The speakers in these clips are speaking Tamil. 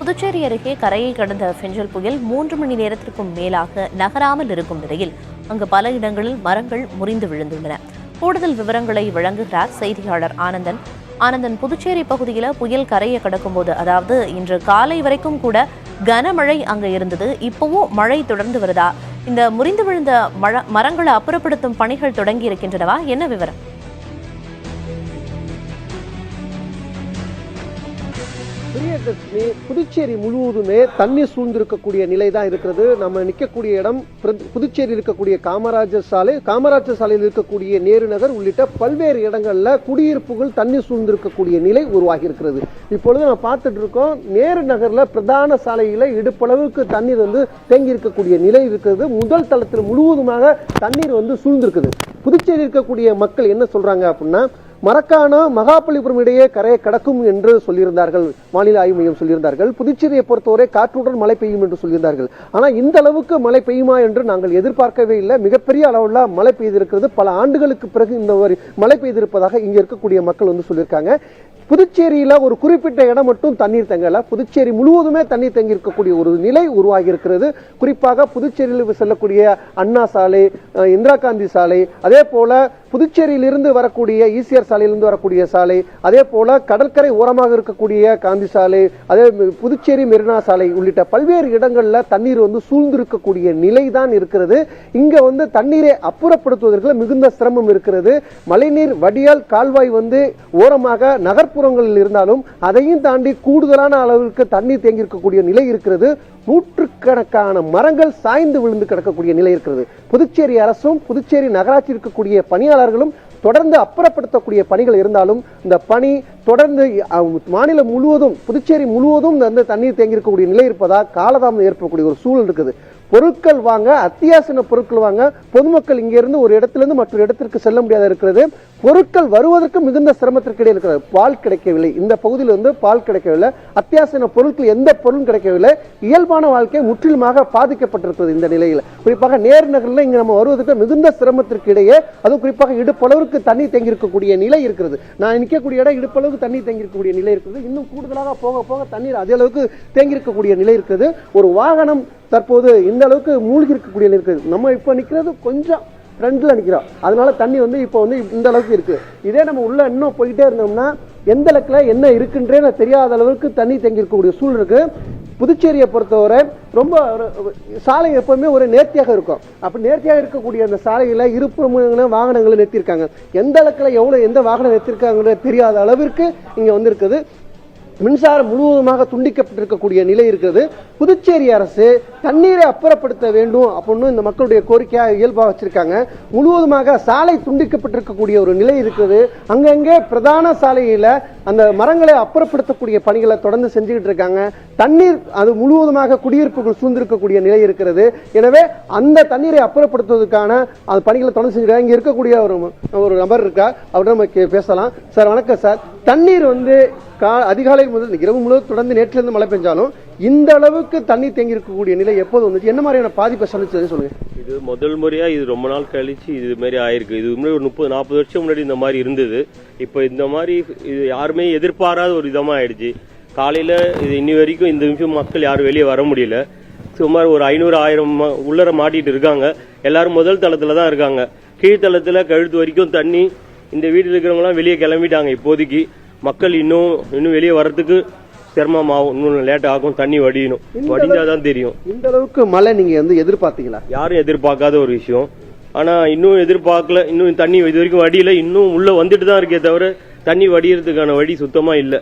புதுச்சேரி அருகே கரையை கடந்த பெஞ்சல் புயல் 3 மணி நேரத்திற்கும் மேலாக நகராமல் இருக்கும் நிலையில் அங்கு பல இடங்களில் மரங்கள் முறிந்து விழுந்துள்ளன. கூடுதல் விவரங்களை வழங்குகிறார் செய்தியாளர் ஆனந்தன். புதுச்சேரி பகுதியில் புயல் கரையை கடக்கும் போது, அதாவது இன்று காலை வரைக்கும் கூட கனமழை அங்கு இருந்தது. இப்பவும் மழை தொடர்ந்து வருதா? இந்த முறிந்து விழுந்த மரங்களை அப்புறப்படுத்தும் பணிகள் தொடங்கி இருக்கின்றனவா? என்ன விவரம்? புதுச்சேரி முழுவதுமே தண்ணீர் சூழ்ந்திருக்கக்கூடிய நிலை தான் இருக்கிறது. நம்ம நிற்கக்கூடிய இடம் புதுச்சேரி இருக்கக்கூடிய காமராஜர் சாலையில் இருக்கக்கூடிய நேரு நகர் உள்ளிட்ட பல்வேறு இடங்கள்ல குடியிருப்புகள் தண்ணீர் சூழ்ந்திருக்கக்கூடிய நிலை உருவாகி இருக்கிறது. இப்பொழுது நம்ம பார்த்துட்டு இருக்கோம், நேரு நகர்ல பிரதான சாலையில இடுப்பளவுக்கு தண்ணீர் தேங்கி இருக்கக்கூடிய நிலை இருக்கிறது. முதல் தளத்தில் முழுவதுமாக தண்ணீர் சூழ்ந்திருக்குது. புதுச்சேரி இருக்கக்கூடிய மக்கள் என்ன சொல்றாங்க அப்படின்னா, மரக்காணம் மகாபலிபுரம் இடையே கரையை கடக்கும் என்று சொல்லியிருந்தார்கள். வானிலை ஆய்வு மையம் சொல்லியிருந்தார்கள். புதுச்சேரியை பொறுத்தவரை காற்றுடன் மழை பெய்யும் என்று சொல்லியிருந்தார்கள். ஆனால் இந்த அளவுக்கு மழை பெய்யுமா என்று நாங்கள் எதிர்பார்க்கவே இல்லை. மிகப்பெரிய அளவுல மழை பெய்திருக்கிறது. பல ஆண்டுகளுக்கு பிறகு இந்த மழை பெய்திருப்பதாக இங்க இருக்கக்கூடிய மக்கள் சொல்லியிருக்காங்க. புதுச்சேரியில ஒரு குறிப்பிட்ட இடம் மட்டும் தண்ணீர் தங்கல, புதுச்சேரி முழுவதுமே தண்ணீர் தங்கி இருக்கக்கூடிய ஒரு நிலை உருவாகி இருக்கிறது. குறிப்பாக புதுச்சேரியில் செல்லக்கூடிய அண்ணா சாலை, இந்திரா காந்தி சாலை, அதே போல புதுச்சேரியிலிருந்து வரக்கூடிய ஈசிஆர் சாலையிலிருந்து வரக்கூடிய சாலை, அதே போல கடற்கரை ஓரமாக இருக்கக்கூடிய காந்தி சாலை, அதே புதுச்சேரி மெரினா சாலை உள்ளிட்ட பல்வேறு இடங்கள்ல தண்ணீர் சூழ்ந்திருக்கக்கூடிய நிலை தான் இருக்கிறது. இங்க தண்ணீரை அப்புறப்படுத்துவதற்கு மிகுந்த சிரமம் இருக்கிறது. மழைநீர் வடியால் கால்வாய் ஓரமாக நகர்ப்புறங்களில் இருந்தாலும் அதையும் தாண்டி கூடுதலான அளவிற்கு தண்ணீர் தேங்கி இருக்கக்கூடிய நிலை இருக்கிறது. நூற்றுக்கணக்கான மரங்கள் சாய்ந்து விழுந்து கிடக்கக்கூடிய நிலை இருக்கிறது. புதுச்சேரி அரசும் புதுச்சேரி நகராட்சி இருக்கக்கூடிய பணியாளர்களும் தொடர்ந்து அப்புறப்படுத்தக்கூடிய பணிகள் இருந்தாலும் இந்த பணி தொடர்ந்து மாநிலம் முழுவதும் புதுச்சேரி முழுவதும் தண்ணீர் தேங்கி இருக்கக்கூடிய நிலை இருப்பதால் காலதாமதம் ஏற்படக்கூடிய ஒரு சூழல் இருக்குது. பொருட்கள் வாங்க, அத்தியாவசிய பொருட்கள் வாங்க பொதுமக்கள் இங்கிருந்து ஒரு இடத்திலிருந்து மற்றொரு இடத்திற்கு செல்ல முடியாத இருக்கிறது. பொருட்கள் வருவதற்கு மிகுந்த சிரமத்திற்கு இடையே இருக்கிறது. பால் கிடைக்கவில்லை, இந்த பகுதியில் பால் கிடைக்கவில்லை, அத்தியாவசிய பொருட்கள் எந்த பொருளும் கிடைக்கவில்லை. இயல்பான வாழ்க்கை முற்றிலுமாக பாதிக்கப்பட்டிருக்கிறது. இந்த நிலையில் குறிப்பாக நேரு நகரில் இங்க நம்ம வருவதற்கு மிகுந்த சிரமத்திற்கு இடையே, அதுவும் குறிப்பாக இடுப்பளவுக்கு தண்ணீர் தேங்கி இருக்கக்கூடிய நிலை இருக்கிறது. நான் நிற்கக்கூடிய இடம் இடுப்பளவுக்கு தண்ணீர் தேங்கி இருக்கக்கூடிய நிலை இருக்கிறது. இன்னும் கூடுதலாக போக போக தண்ணீர் அதே அளவுக்கு தேங்கி இருக்கக்கூடிய நிலை இருக்கிறது. ஒரு வாகனம் தற்போது இந்த அளவுக்கு மூழ்கி இருக்கக்கூடிய இருக்குது. நம்ம இப்ப நிக்கிறது கொஞ்சம் ஃப்ரண்ட்ல நிக்கிறோம், அதனால தண்ணி இப்போ இந்த அளவுக்கு இருக்கு. இதே நம்ம உள்ள இன்னும் போயிட்டே இருந்தோம்னா எந்த அளவுக்குல என்ன இருக்குன்றே தெரியாத அளவுக்கு தண்ணி தேங்கி இருக்கக்கூடிய சூழல் இருக்கு. புதுச்சேரியை பொறுத்தவரை ரொம்ப சாலை எப்பவுமே ஒரு நேர்த்தியாக இருக்கும். அப்படி நேர்த்தியாக இருக்கக்கூடிய அந்த சாலையில இருப்புறமும் வாகனங்களை நிறுத்தியிருக்காங்க. எந்த அளவுக்குல எந்த வாகனம் நிறுத்திருக்காங்க தெரியாத அளவிற்கு இங்க இருக்குது. மின்சாரம் முழுவதுமாக துண்டிக்கப்பட்டிருக்கக்கூடிய நிலை இருக்கிறது. புதுச்சேரி அரசு தண்ணீரை அப்புறப்படுத்த வேண்டும் அப்படின்னு இந்த மக்களுடைய கோரிக்கையாக இயல்பாக வச்சிருக்காங்க. முழுவதுமாக சாலை துண்டிக்கப்பட்டிருக்கக்கூடிய ஒரு நிலை இருக்குது. அங்கங்கே பிரதான சாலையில அந்த மரங்களை அப்புறப்படுத்தக்கூடிய பணிகளை தொடர்ந்து செஞ்சுக்கிட்டு இருக்காங்க. தண்ணீர் அது முழுவதுமாக குடியிருப்புகள் சூழ்ந்திருக்கக்கூடிய நிலை இருக்கிறது. எனவே அந்த தண்ணீரை அப்புறப்படுத்துவதற்கான அந்த பணிகளை தொடர்ந்து செஞ்சுருக்காங்க. இங்க இருக்கக்கூடிய ஒரு நபர் இருக்கா, அவரிடம் நம்ம பேசலாம். சார் வணக்கம் சார். தண்ணீர் அதிகாலை முதல் இரவு முழுவதும் தொடர்ந்து நேற்றிலிருந்து மழை பெஞ்சாலும் இந்த அளவுக்கு தண்ணீர் தேங்கி இருக்கக்கூடிய நிலை எப்போது வந்துச்சு, என்ன மாதிரியான பாதிப்பை சந்திச்சது சொல்லுங்க. இது முதல் முறையா, இது ரொம்ப நாள் கழிச்சு இது மாதிரி ஆயிருக்கு. இது முன்னாடி ஒரு 30-40 வருஷம் முன்னாடி இந்த மாதிரி இருந்தது. இப்போ இந்த மாதிரி இது யாருமே எதிர்பாராத ஒரு விதமா ஆயிடுச்சு. காலையில இது இன்னி வரைக்கும் இந்த நிமிஷம் மக்கள் யாரும் வெளியே வர முடியல. சுமார் ஒரு 500-1000 உள்ளர மாட்டிட்டு இருக்காங்க. எல்லாரும் முதல் தளத்துல தான் இருக்காங்க. கீழ்த்தளத்துல கழுத்து வரைக்கும் தண்ணி. இந்த வீட்டில் இருக்கிறவங்க எல்லாம் வெளியே கிளம்பிட்டாங்க. இப்போதைக்கு மக்கள் இன்னும் வெளியே வர்றதுக்கு சிரமமாகும், இன்னும் லேட் ஆகும். தண்ணி வடிஞ்சாதான் தெரியும். இந்த அளவுக்கு மழை நீங்க எதிர்பார்த்தீங்களா? யாரும் எதிர்பார்க்காத ஒரு விஷயம். ஆனா இன்னும் எதிர்பார்க்கல. இன்னும் தண்ணி இது வரைக்கும் வடியில, இன்னும் உள்ள வந்துட்டு தான் இருக்கே தவிர தண்ணி வடிகிறதுக்கான வழி சுத்தமா இல்ல.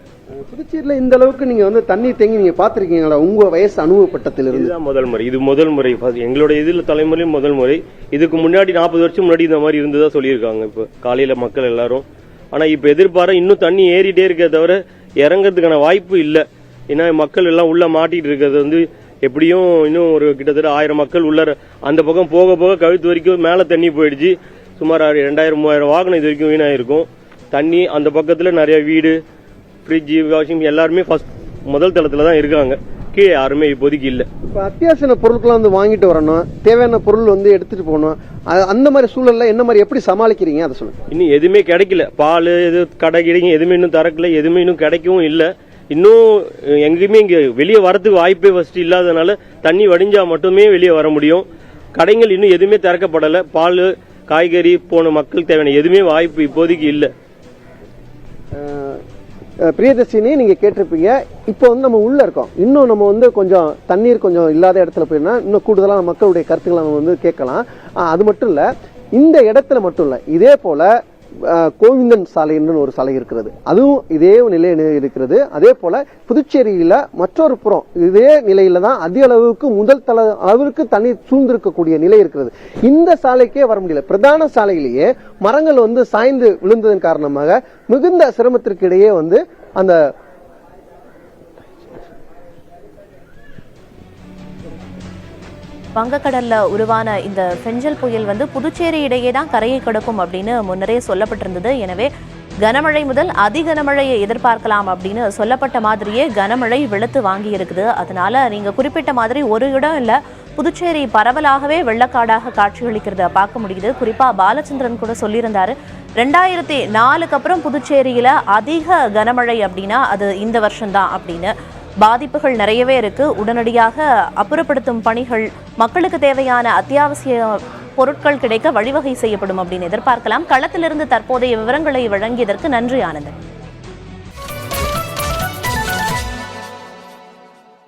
புதுச்சேரியில இந்த அளவுக்கு நீங்க தண்ணி தேங்கி நீங்க பாத்திருக்கீங்களா உங்க வயசு அனுபவப்பட்டதிலிருந்து? இதுதான் முதல் முறை. இது முதல் முறை. எங்களுடைய இதுல தலைமுறையும் முதல் முறை. இதுக்கு முன்னாடி 40 வருஷம் முன்னாடி இந்த மாதிரி இருந்ததா சொல்லியிருக்காங்க இப்ப காலையில மக்கள் எல்லாரும். ஆனா இப்ப எதிர்பார்க்க இன்னும் தண்ணி ஏறிட்டே இருக்க தவிர இறங்கறதுக்கான வாய்ப்பு இல்ல. ஏன்னா மக்கள் எல்லாம் உள்ள மாட்டிட்டு இருக்கிறது எப்படியும் இன்னும் ஒரு கிட்டத்தட்ட 1000 மக்கள் உள்ள அந்த பக்கம் போக போக கழுத்து வரைக்கும் மேல தண்ணி போயிடுச்சு. சுமார் 2000-3000 வாகனம் இது வரைக்கும் வீணாயிருக்கும். தண்ணி அந்த பக்கத்துல நிறைய வீடு, ஃப்ரிட்ஜ், வாஷிங் எல்லாருமே முதல் தளத்துல தான் இருக்காங்க. கீழே யாருமே இப்போதைக்கு இல்ல. இப்ப அத்தியாவசிய பொருட்கள் வாங்கிட்டு வரணும், தேவையான பொருள் எடுத்துட்டு போகணும். அந்த மாதிரி சூழல்ல என்ன மாதிரி எப்படி சமாளிக்கிறீங்க அதை சொல்லுங்க. இன்னும் எதுவுமே கிடைக்கல. பால் எது கடை கிடைக்கும் எதுவுமே இன்னும் திறக்கல, எதுவுமே இன்னும் கிடைக்கவும் இல்ல. இன்னும் எங்கேயுமே இங்கே வெளியே வரதுக்கு வாய்ப்பே ஃபர்ஸ்ட் இல்லாதனால தண்ணி வடிஞ்சா மட்டுமே வெளியே வர முடியும். கடைகள் இன்னும் எதுவுமே திறக்கப்படலை. பால், காய்கறி போன மக்கள் தேவையான எதுவுமே வாய்ப்பு இப்போதைக்கு இல்லை. பிரியதர்ஷினி, நீங்க கேட்டிருப்பீங்க, இப்போ வந்து நம்ம உள்ள இருக்கோம், இன்னும் நம்ம வந்து கொஞ்சம் தண்ணீர் கொஞ்சம் இல்லாத இடத்துல போயிருந்தா இன்னும் கூடுதலான மக்களுடைய கருத்துக்களை நம்ம வந்து கேட்கலாம். அது மட்டும் இல்ல, இந்த இடத்துல மட்டும் இல்ல, இதே போல கோவிந்தன் சாலைன்னு ஒரு சாலை இருக்கிறது, அதுவும் இதே நிலை இருக்கிறது. அதே போல புதுச்சேரியில மற்றொரு புறம் இதே நிலையில தான் அதிக அளவுக்கு முதல் தள அளவிற்கு தண்ணீர் சூழ்ந்திருக்கக்கூடிய நிலை இருக்கிறது. இந்த சாலைக்கே வர முடியல. பிரதான சாலையிலேயே மரங்கள் வந்து சாய்ந்து விழுந்ததன் காரணமாக மிகுந்த சிரமத்திற்கு இடையே வந்து அந்த வங்கக்கடல்ல உருவான இந்த ஃபெஞ்சல் புயல் வந்து புதுச்சேரி இடையே தான் கரையை கடக்கும் அப்படின்னு முன்னரே சொல்லப்பட்டிருந்தது. எனவே கனமழை முதல் அதிகனமழையை எதிர்பார்க்கலாம் அப்படின்னு சொல்லப்பட்ட மாதிரியே கனமழை வெளுத்து வாங்கி இருக்குது. அதனால நீங்க குறிப்பிட்ட மாதிரி ஒரு இடம் இல்ல, புதுச்சேரி பரவலாகவே வெள்ளக்காடாக காட்சியளிக்கிறத பார்க்க முடியுது. குறிப்பா பாலச்சந்திரன் கூட சொல்லியிருந்தாரு, 2004க்கு அப்புறம் புதுச்சேரியில அதிக கனமழை அப்படின்னா அது இந்த வருஷம்தான் அப்படின்னு. பாதிப்புகள் நிறையவே இருக்கு. உடனடியாக அப்புறப்படுத்தும் பணிகள், மக்களுக்கு தேவையான அத்தியாவசிய பொருட்கள் கிடைக்க வழிவகை செய்யப்படும் அப்படின்னு எதிர்பார்க்கலாம். களத்திலிருந்து தற்போதைய விவரங்களை வழங்கியதற்கு நன்றி ஆனந்தன்.